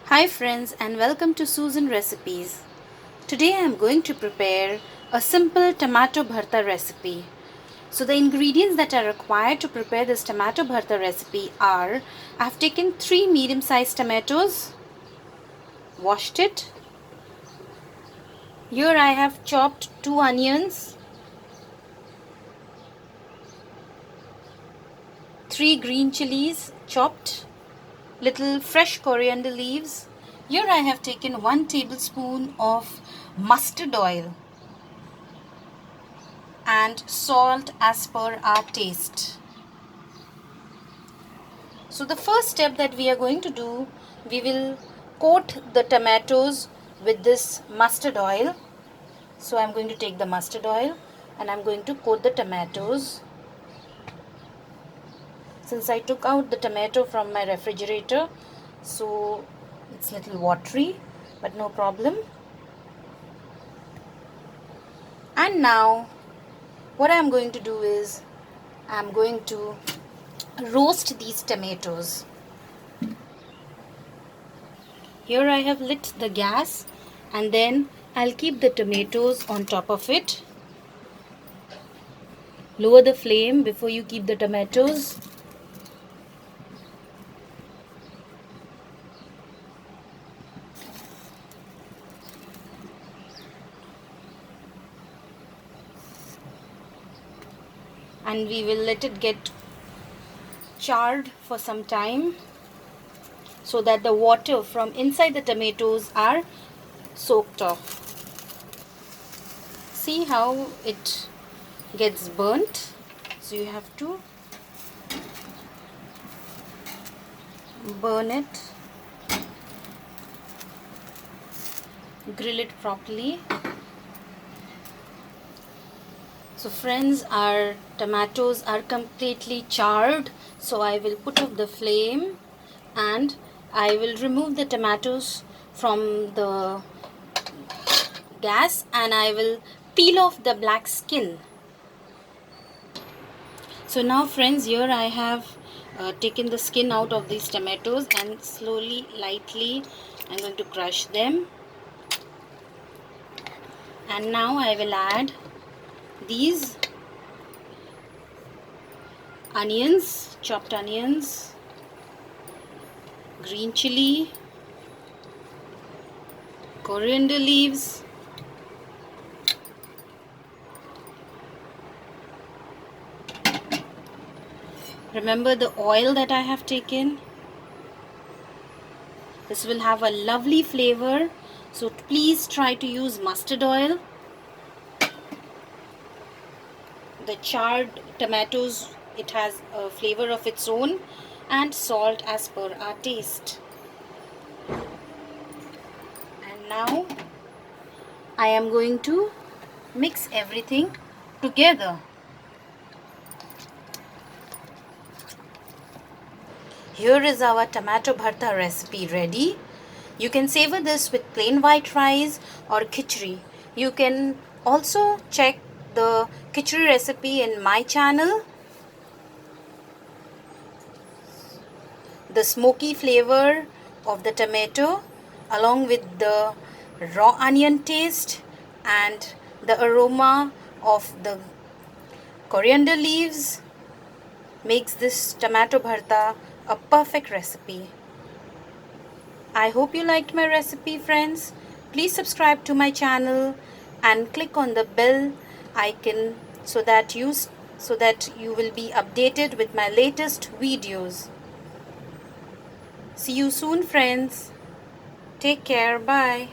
Hi friends and welcome to Susan Recipes. Today I am going to prepare a simple tomato bharta recipe. So the ingredients that are required to prepare this tomato bharta recipe are: I have taken 3 medium-sized tomatoes, washed it. Here I have chopped 2 onions, 3 green chillies chopped, little fresh coriander leaves. Here I have taken 1 tablespoon of mustard oil and salt as per our taste. So the first step that we are going to do, we will coat the tomatoes with this mustard oil. So I'm going to take the mustard oil and I'm going to coat the tomatoes. Since I took out the tomato from my refrigerator, so it's a little watery, but no problem. And now what I'm going to do is I'm going to roast these tomatoes. Here I have lit the gas and then I'll keep the tomatoes on top of it. Lower the flame before you keep the tomatoes. And we will let it get charred for some time so that the water from inside the tomatoes are soaked off. See how it gets burnt? So you have to burn it, grill it properly. So friends, our tomatoes are completely charred, so I will put off the flame and I will remove the tomatoes from the gas and I will peel off the black skin. So now friends, here I have taken the skin out of these tomatoes and slowly, lightly I'm going to crush them. And now I will add these onions, chopped onions, green chilli, coriander leaves, remember the oil that I have taken. This will have a lovely flavor, so please try to use mustard oil. The charred tomatoes, it has a flavor of its own, and salt as per our taste. And now I am going to mix everything together. Here is our tomato bharta recipe ready. You can savor this with plain white rice or khichdi. You can also check the khichdi recipe in my channel. The smoky flavor of the tomato along with the raw onion taste and the aroma of the coriander leaves makes this tomato bharta a perfect recipe. I hope you liked my recipe, friends. Please subscribe to my channel and click on the bell icon so that you will be updated with my latest videos. See you soon, friends. Take care. Bye.